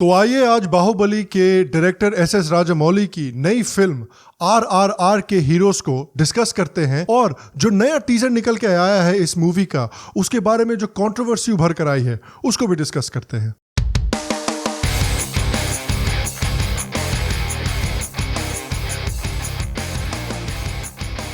तो आइए आज बाहुबली के डायरेक्टर एस राजामौली की नई फिल्म RRR के हीरोज को डिस्कस करते हैं और जो नया टीजर निकल के आया है इस मूवी का उसके बारे में जो कंट्रोवर्सी उभर कर आई है उसको भी डिस्कस करते हैं।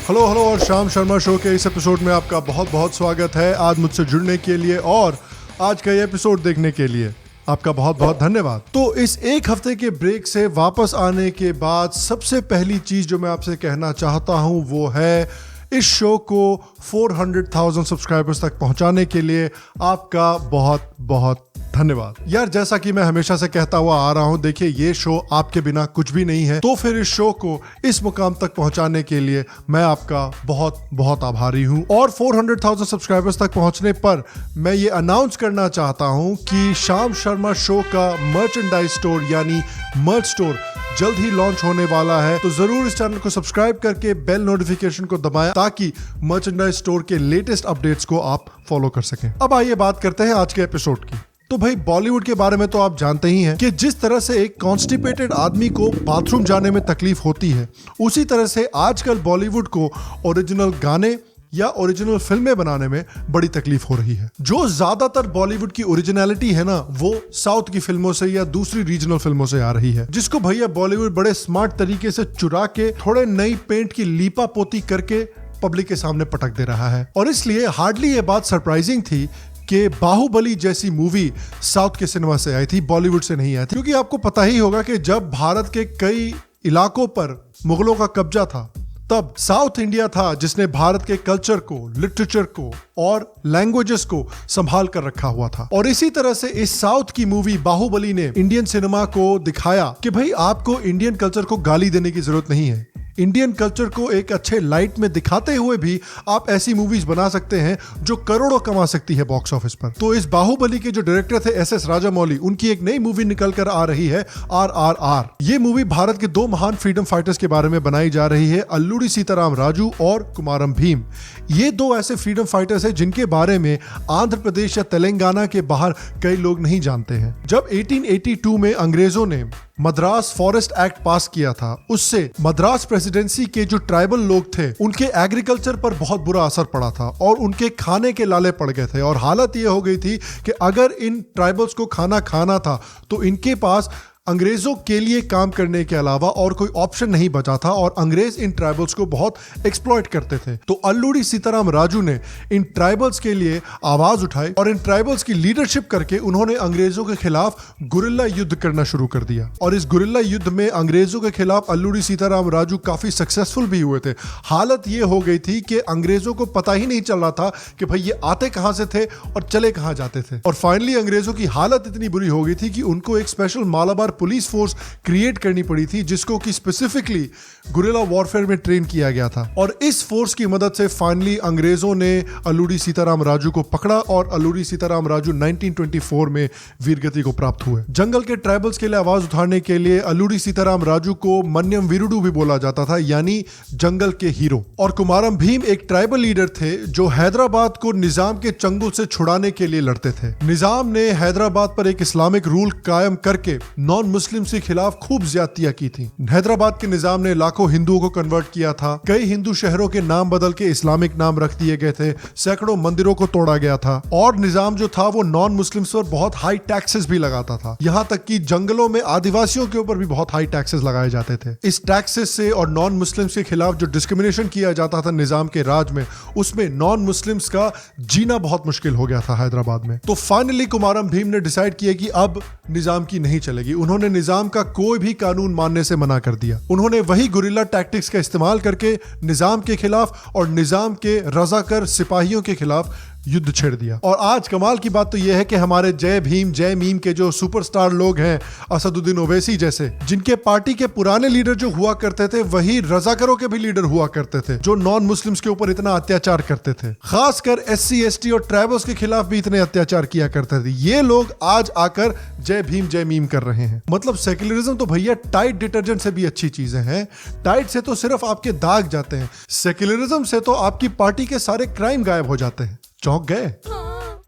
हेलो और श्याम शर्मा शो के इस एपिसोड में आपका बहुत बहुत स्वागत है। आज मुझसे जुड़ने के लिए और आज का ये एपिसोड देखने के लिए आपका बहुत बहुत धन्यवाद। तो इस एक हफ्ते के ब्रेक से वापस आने के बाद सबसे पहली चीज जो मैं आपसे कहना चाहता हूं वो है इस शो को 400,000 सब्सक्राइबर्स तक पहुंचाने के लिए आपका बहुत बहुत धन्यवाद। यार जैसा कि मैं हमेशा से कहता हुआ आ रहा हूं, देखिए ये शो आपके बिना कुछ भी नहीं है, तो फिर इस शो को इस मुकाम तक पहुंचाने के लिए मैं आपका बहुत बहुत आभारी हूं। और 400,000 सब्सक्राइबर्स तक पहुंचने पर मैं ये अनाउंस करना चाहता हूं कि श्याम शर्मा शो का मर्चेंडाइज स्टोर यानी मर्च स्टोर जल्द ही लॉन्च होने वाला है। तो जरूर इस चैनल को सब्सक्राइब करके बेल नोटिफिकेशन को दबाएं ताकि मर्चेंडाइज स्टोर के लेटेस्ट अपडेट्स को आप फॉलो कर सकें। अब आइए बात करते हैं आज के एपिसोड की। तो भाई बॉलीवुड के बारे में तो आप जानते ही हैं कि जिस तरह से एक कॉन्स्टिपेटेड आदमी को बाथरूम जाने में तकलीफ होती है, उसी तरह से आजकल बॉलीवुड को ओरिजिनल गाने या ओरिजिनल फिल्में बनाने में बड़ी तकलीफ हो रही है। जो ज्यादातर बॉलीवुड की ओरिजिनलिटी है ना, वो साउथ की फिल्मों से या दूसरी रीजनल फिल्मों से आ रही है, जिसको भैया बॉलीवुड बड़े स्मार्ट तरीके से चुरा के थोड़े नई पेंट की लीपा पोती करके पब्लिक के सामने पटक दे रहा है। और इसलिए हार्डली ये बात सरप्राइजिंग थी कि बाहुबली जैसी मूवी साउथ के सिनेमा से आई थी, बॉलीवुड से नहीं आई थी। क्योंकि आपको पता ही होगा कि जब भारत के कई इलाकों पर मुगलों का कब्जा था, तब साउथ इंडिया था जिसने भारत के कल्चर को, लिटरेचर को और लैंग्वेजेस को संभाल कर रखा हुआ था। और इसी तरह से इस साउथ की मूवी बाहुबली ने इंडियन सिनेमा को दिखाया कि भाई आपको इंडियन कल्चर को गाली देने की जरूरत नहीं है। इंडियन कल्चर को एक अच्छे लाइट में दिखाते हुए भी आप ऐसी मूवीज बना सकते हैं जो करोड़ों कमा सकती है बॉक्स ऑफिस पर। तो इस बाहुबली के जो डायरेक्टर थे एस राजामौली, उनकी एक नई मूवी निकल कर आ रही है RRR। ये मूवी भारत के दो महान फ्रीडम फाइटर्स के बारे में बनाई जा रही है, अल्लूरी सीताराम राजू और कुमारम भीम। ये दो ऐसे फ्रीडम फाइटर्स हैं जिनके बारे में आंध्र प्रदेश या तेलंगाना के बाहर कई लोग नहीं जानते हैं। जब 1882 में अंग्रेजों ने मद्रास फॉरेस्ट एक्ट पास किया था, उससे मद्रास प्रेसिडेंसी के जो ट्राइबल लोग थे उनके एग्रीकल्चर पर बहुत बुरा असर पड़ा था और उनके खाने के लाले पड़ गए थे। और हालत ये हो गई थी कि अगर इन ट्राइबल्स को खाना खाना था तो इनके पास अंग्रेजों के लिए काम करने के अलावा और कोई ऑप्शन नहीं बचा था और अंग्रेज इन ट्राइबल्स को बहुत एक्सप्लॉइट करते थे। तो अल्लूरी सीताराम राजू ने इन ट्राइबल्स के लिए आवाज उठाई और इन ट्राइबल्स की लीडरशिप करके उन्होंने अंग्रेजों के खिलाफ गुरिल्ला युद्ध करना शुरू कर दिया। और इस गुरिल्ला युद्ध में अंग्रेजों के खिलाफ अल्लूरी सीताराम राजू काफी सक्सेसफुल भी हुए थे। हालत ये हो गई थी कि अंग्रेजों को पता ही नहीं चल रहा था कि भाई ये आते कहां से थे और चले कहां जाते थे। और फाइनली अंग्रेजों की हालत इतनी बुरी हो गई थी कि उनको एक special Malabar police force create करनी पड़ी थी, जिसको कि स्पेसिफिकली गुरिल्ला वॉरफेयर में ट्रेन किया गया था। और इस फोर्स की मदद से फाइनली अंग्रेजों ने अल्लूरी सीताराम राजू को पकड़ा और अल्लूरी सीताराम राजू 1924 में वीरगति को प्राप्त हुए। जंगल के ट्राइबल्स के लिए आवाज उठाने के लिए अल्लूरी सीताराम राजू को मन्यम वीरुडू भी बोला जाता था, यानी जंगल के हीरो। और कुमारम भीम एक ट्राइबल लीडर थे जो हैदराबाद को निजाम के चंगुल से छुड़ाने के लिए लड़ते थे। निजाम ने हैदराबाद पर एक इस्लामिक रूल कायम करके नॉन मुस्लिम के खिलाफ खूब ज्यादतियां की थी। हैदराबाद के निजाम ने लाखों हिंदुओं को कन्वर्ट किया था, कई हिंदू शहरों के नाम बदल के इस्लामिक नाम रख दिए गए थे, सैकड़ों मंदिरों को तोड़ा गया था और निजाम जो था वो नॉन मुस्लिम्स पर बहुत हाई टैक्सेस भी लगाता था। यहां तक कि जंगलों में आदिवासियों के ऊपर भी बहुत हाई टैक्सेस लगाए जाते थे। इस टैक्सेस से और नॉन मुस्लिम्स के खिलाफ जो डिस्क्रिमिनेशन किया जाता था निजाम के राज में, उसमें नॉन मुस्लिम्स का जीना बहुत मुश्किल हो गया था हैदराबाद में। तो फाइनली कुमारम भीम ने डिसाइड किया कि अब निजाम की नहीं चलेगी। उन्होंने निजाम का कोई भी कानून मानने से मना कर दिया। उन्होंने वही गुरिल्ला टैक्टिक्स का इस्तेमाल करके निजाम के खिलाफ और निजाम के रजाकर सिपाहियों के खिलाफ युद्ध छेड़ दिया। और आज कमाल की बात तो यह है कि हमारे जय भीम जय मीम के जो सुपरस्टार लोग हैं, असदुद्दीन ओवैसी जैसे, जिनके पार्टी के पुराने लीडर जो हुआ करते थे वही रजाकरों के भी लीडर हुआ करते थे, जो नॉन मुस्लिम्स के ऊपर इतना अत्याचार करते थे, खासकर SC ST और ट्राइबल्स के खिलाफ भी इतने अत्याचार किया करते थे। ये लोग आज आकर जय भीम जय मीम कर रहे हैं। मतलब सेक्युलरिज्म तो भैया टाइड डिटर्जेंट से भी अच्छी चीजें हैं। टाइड से तो सिर्फ आपके दाग जाते हैं, सेक्युलरिज्म से तो आपकी पार्टी के सारे क्राइम गायब हो जाते हैं। चौंक गए?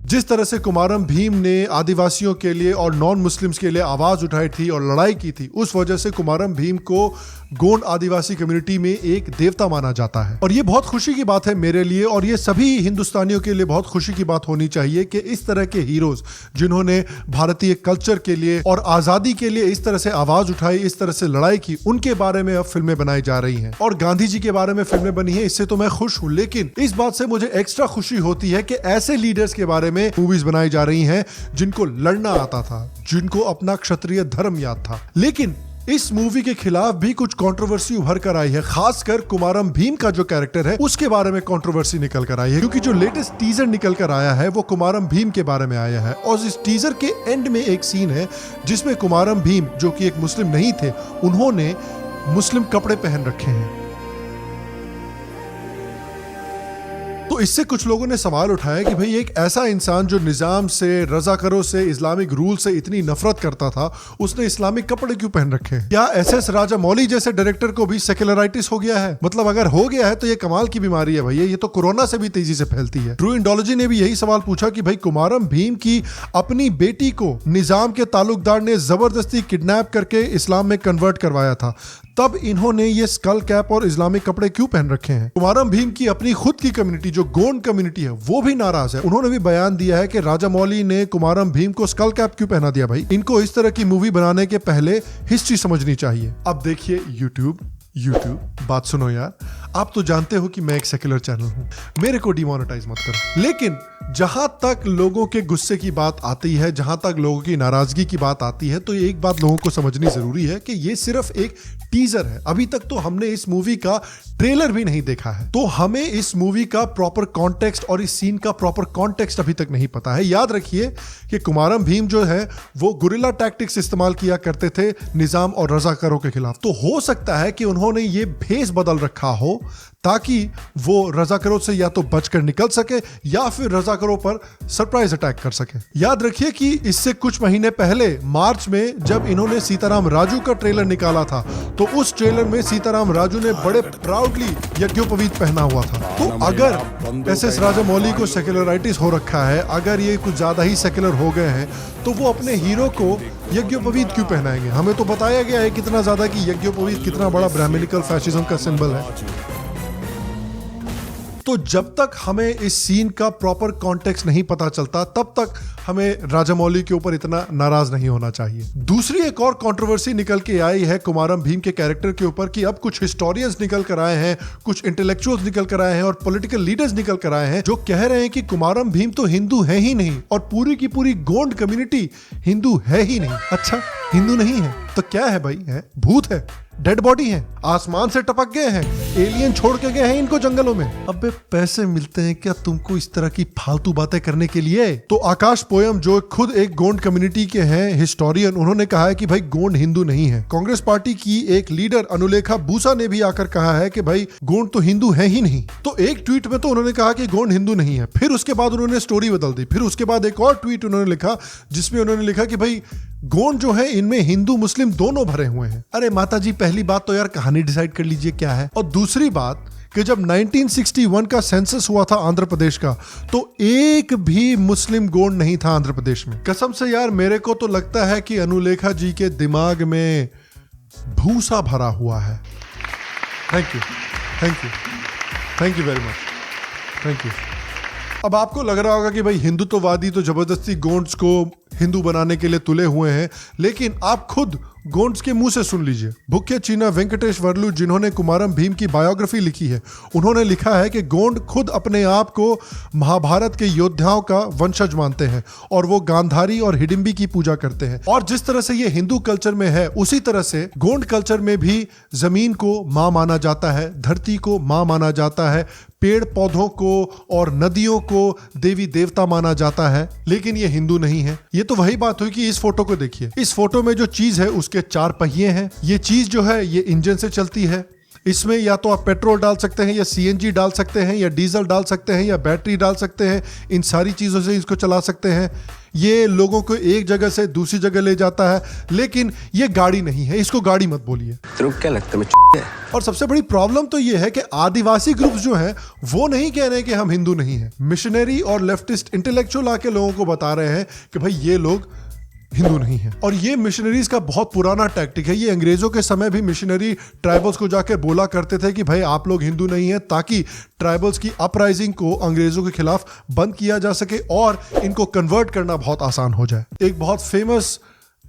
जिस तरह से कुमारम भीम ने आदिवासियों के लिए और नॉन मुस्लिम्स के लिए आवाज उठाई थी और लड़ाई की थी, उस वजह से कुमारम भीम को गोंड आदिवासी कम्युनिटी में एक देवता माना जाता है। और ये बहुत खुशी की बात है मेरे लिए, और ये सभी हिंदुस्तानियों के लिए बहुत खुशी की बात होनी चाहिए कि इस तरह के हीरोज जिन्होंने भारतीय कल्चर के लिए और आजादी के लिए इस तरह से आवाज उठाई, इस तरह से लड़ाई की, उनके बारे में अब फिल्में बनाई जा रही हैं। और गांधी जी के बारे में फिल्में बनी है, इससे तो मैं खुश हूं, लेकिन इस बात से मुझे एक्स्ट्रा खुशी होती है कि ऐसे लीडर्स के बारे में मूवीज बनाई जा रही हैं जिनको लड़ना आता था, जिनको अपना क्षत्रिय धर्म याद था। लेकिन इस मूवी के खिलाफ भी कुछ कंट्रोवर्सी उभर कर आई है, खासकर कुमारम भीम का जो कैरेक्टर है उसके बारे में कंट्रोवर्सी निकल कर आई है, क्योंकि जो लेटेस्ट टीजर निकल कर आया है वो कुमारम भीम के बारे में आया है। और इस टीजर के एंड में एक सीन है जिसमें कुमारम भीम, जो कि एक मुस्लिम नहीं थे, उन्होंने मुस्लिम कपड़े पहन रखे हैं। तो इससे कुछ लोगों ने सवाल उठाया कि भाई एक ऐसा इंसान जो निजाम से, रजाकरों से, इस्लामिक रूल से इतनी नफरत करता था, उसने इस्लामिक कपड़े क्यों पहन रखे हैं? क्या एसएस राजामौली जैसे डायरेक्टर को भी सेक्युलराइटिस हो गया है? मतलब अगर हो गया है तो ये कमाल की बीमारी है भैया, ये तो कोरोना से भी तेजी से फैलती है। ट्रू इंडोलॉजी ने भी यही सवाल पूछा कि भाई कुमारम भीम की अपनी बेटी को निजाम के ताल्लुकदार ने जबरदस्ती किडनैप करके इस्लाम में कन्वर्ट करवाया था, तब इन्होंने ये स्कल कैप और इस्लामिक कपड़े क्यों पहन रखे हैं? कुमारम भीम की अपनी खुद की कम्युनिटी जो गोंड कम्युनिटी है वो भी नाराज है। उन्होंने भी बयान दिया है कि राजामौली ने कुमारम भीम को स्कल कैप क्यों पहना दिया? भाई इनको इस तरह की मूवी बनाने के पहले हिस्ट्री समझनी चाहिए। अब देखिए यूट्यूब, बात सुनो यार, आप तो जानते हो कि मैं एक सेक्युलर चैनल हूं, मेरे को डिमोनेटाइज मत करो, लेकिन जहां तक लोगों के गुस्से की बात आती है, जहां तक लोगों की नाराजगी की बात आती है, तो एक बात लोगों को समझनी जरूरी है कि ये सिर्फ एक टीजर है। अभी तक तो हमने इस मूवी का ट्रेलर भी नहीं देखा है, तो हमें इस मूवी का प्रॉपर कॉन्टेक्स्ट और इस सीन का प्रॉपर कॉन्टेक्स्ट अभी तक नहीं पता है। याद रखिए कि कुमारम भीम जो है वो गुरिल्ला टैक्टिक्स इस्तेमाल किया करते थे निजाम और रजाकारों के खिलाफ। तो हो सकता है कि उन्होंने ये भेष बदल रखा हो ताकि वो रजाकारों से या तो बचकर निकल सके या फिर रजाकारों पर सरप्राइज अटैक कर सके। याद रखिए कि इससे कुछ महीने पहले मार्च में जब इन्होंने सीताराम राजू का ट्रेलर निकाला था, तो उस ट्रेलर में सीताराम राजू ने बड़े प्राउडली यज्ञोपवीत पहना हुआ था। तो अगर एसएस राजामौली को सेक्युलराइटिस हो रखा है, अगर ये कुछ ज्यादा ही सेक्युलर हो गए हैं, तो वो अपने हीरो को यज्ञोपवीत क्यों पहनाएंगे? हमें तो बताया गया है कितना ज्यादा कि यज्ञोपवीत कितना बड़ा ब्राह्मणिकल फैशिज्म का सिंबल है। तो जब तक हमें इस सीन का प्रॉपर कॉन्टेक्स्ट नहीं पता चलता, तब तक हमें राजामौली के ऊपर इतना नाराज नहीं होना चाहिए। दूसरी एक और कंट्रोवर्सी निकल के आई है कुमारम भीम के कैरेक्टर के ऊपर कि अब कुछ हिस्टोरियंस निकल कर आए हैं, कुछ इंटेलेक्चुअल्स निकल कर आए हैं और पॉलिटिकल लीडर्स निकल कर आए हैं जो कह रहे हैं कि कुमारम भीम तो हिंदू है ही नहीं और पूरी की पूरी गोंड कम्युनिटी हिंदू है ही नहीं। अच्छा, हिंदू नहीं है तो क्या है भाई? है भूत है, डेड बॉडी है, आसमान से टपक गए हैं, एलियन छोड़ के गए हैं इनको जंगलों में। अबे पैसे मिलते हैं क्या तुमको इस तरह की फालतू बातें करने के लिए? तो आकाश पोयम जो खुद एक गोंड कम्युनिटी के हैं हिस्टोरियन, उन्होंने कहा है कि भाई गोंड हिंदू नहीं है। कांग्रेस पार्टी की एक लीडर अनुलेखा बूसा ने भी आकर कहा है कि भाई गोंड तो हिंदू है ही नहीं। तो एक ट्वीट में तो उन्होंने कहा कि गोंड हिंदू नहीं है, फिर उसके बाद उन्होंने स्टोरी बदल दी, फिर उसके बाद एक और ट्वीट उन्होंने लिखा जिसमें उन्होंने लिखा कि भाई गोंड जो है इनमें हिंदू मुस्लिम दोनों भरे हुए हैं। अरे माता जी, पहली बात तो यार कहानी डिसाइड कर लीजिए क्या है, और दूसरी बात कि जब 1961 का सेंसस हुआ था आंध्र प्रदेश का, तो एक भी मुस्लिम गोंड नहीं था आंध्र प्रदेश में। कसम से यार मेरे को तो लगता है कि अनुलेखा जी के दिमाग में भूसा भरा हुआ है। Thank you, thank you, thank you very much, thank you. अब आपको लग रहा होगा कि भाई हिंदुत्ववादी तो जबरदस्ती गोंड्स को हिंदू बनाने के लिए तुले हुए हैं, लेकिन आप खुद गोंड्स के मुंह से सुन लीजिए। भुक्या चीना वेंकटेश वर्लू, जिन्होंने कुमारम भीम की बायोग्राफी लिखी है, उन्होंने लिखा है कि गोंड खुद अपने आप को महाभारत के योद्धाओं का वंशज मानते हैं और वो गांधारी और हिडिंबी की पूजा करते हैं। और जिस तरह से ये हिंदू कल्चर में है, उसी तरह से गोंड कल्चर में भी जमीन को मां माना जाता है, धरती को मां माना जाता है, पेड़ पौधों को और नदियों को देवी देवता माना जाता है, लेकिन ये हिंदू नहीं है। ये तो वही बात हुई कि इस फोटो को देखिए, इस फोटो में जो चीज है उसके 4 पहिए हैं। ये चीज जो है ये इंजन से चलती है, इसमें या तो आप पेट्रोल डाल सकते हैं या सीएनजी डाल सकते हैं या डीजल डाल सकते हैं या बैटरी डाल सकते हैं। इन सारी चीज़ों से इसको चला सकते हैं। ये लोगों को एक जगह से दूसरी जगह ले जाता है, लेकिन ये गाड़ी नहीं है, इसको गाड़ी मत बोलिए। तेरे को क्या लगता है और सबसे बड़ी प्रॉब्लम तो ये है कि आदिवासी ग्रुप्स जो हैं वो नहीं कह रहे कि हम हिंदू नहीं हैं। मिशनरी और लेफ्टिस्ट इंटेलेक्चुअल आके लोगों को बता रहे हैं कि भाई ये लोग हिंदू नहीं है। और ये मिशनरीज का बहुत पुराना टैक्टिक है। ये अंग्रेजों के समय भी मिशनरी ट्राइबल्स को जाकर बोला करते थे कि भाई आप लोग हिंदू नहीं है, ताकि ट्राइबल्स की अपराइजिंग को अंग्रेजों के खिलाफ बंद किया जा सके और इनको कन्वर्ट करना बहुत आसान हो जाए। एक बहुत फेमस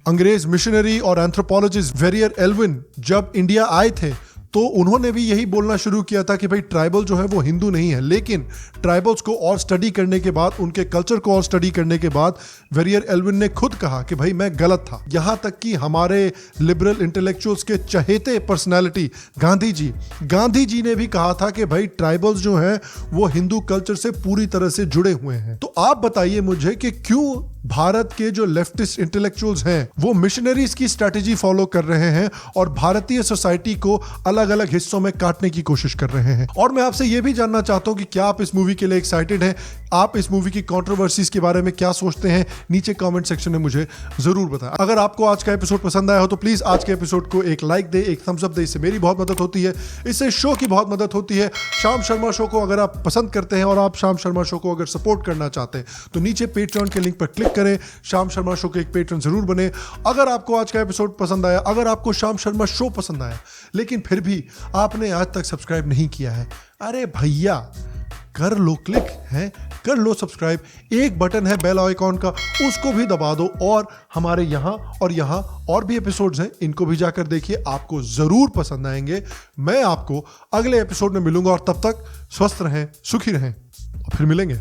अंग्रेज मिशनरी और एंथ्रोपोलॉजिस्ट वेरियर एल्विन जब इंडिया आए थे तो उन्होंने भी यही बोलना शुरू किया था कि भाई ट्राइबल जो है वो हिंदू नहीं है। लेकिन ट्राइबल्स को और स्टडी करने के बाद, उनके कल्चर को और स्टडी करने के बाद वेरियर एल्विन ने खुद कहा कि भाई मैं गलत था। यहां तक कि हमारे लिबरल इंटेलेक्चुअल्स के चहेते पर्सनालिटी गांधी जी ने भी कहा था कि भाई ट्राइबल्स जो हैं वो हिंदू कल्चर से पूरी तरह से जुड़े हुए हैं। तो आप बताइए मुझे कि क्यों भारत के जो लेफ्टिस्ट इंटेलेक्चुअल्स हैं वो मिशनरीज की स्ट्रेटेजी फॉलो कर रहे हैं और भारतीय सोसाइटी को अलग अलग हिस्सों में काटने की कोशिश कर रहे हैं। और मैं आपसे यह भी जानना चाहता हूं कि क्या आप इस मूवी के लिए एक्साइटेड हैं? आप इस मूवी की कंट्रोवर्सीज के बारे में क्या सोचते हैं? नीचे कमेंट सेक्शन में मुझे जरूर बताएं। अगर आपको आज का एपिसोड पसंद आया हो तो प्लीज आज के एपिसोड को एक लाइक दे, एक थम्स अप दे। इससे मेरी बहुत मदद होती है, इससे शो की बहुत मदद होती है। श्याम शर्मा शो को अगर आप पसंद करते हैं और आप श्याम शर्मा शो को अगर सपोर्ट करना चाहते हैं तो नीचे पेट्रियन के लिंक पर क्लिक करें, श्याम शर्मा शो के एक पेट्रन जरूर बने। अगर आपको आज का एपिसोड पसंद आया, अगर आपको श्याम शर्मा शो पसंद आया लेकिन फिर भी आपने आज तक सब्सक्राइब नहीं किया है, अरे भैया कर लो क्लिक, है कर लो सब्सक्राइब। एक बटन है बेल आइकॉन का, उसको भी दबा दो। और हमारे यहाँ और भी एपिसोड्स हैं, इनको भी जाकर देखिए, आपको जरूर पसंद आएंगे। मैं आपको अगले एपिसोड में मिलूंगा और तब तक स्वस्थ रहें, सुखी रहें और फिर मिलेंगे।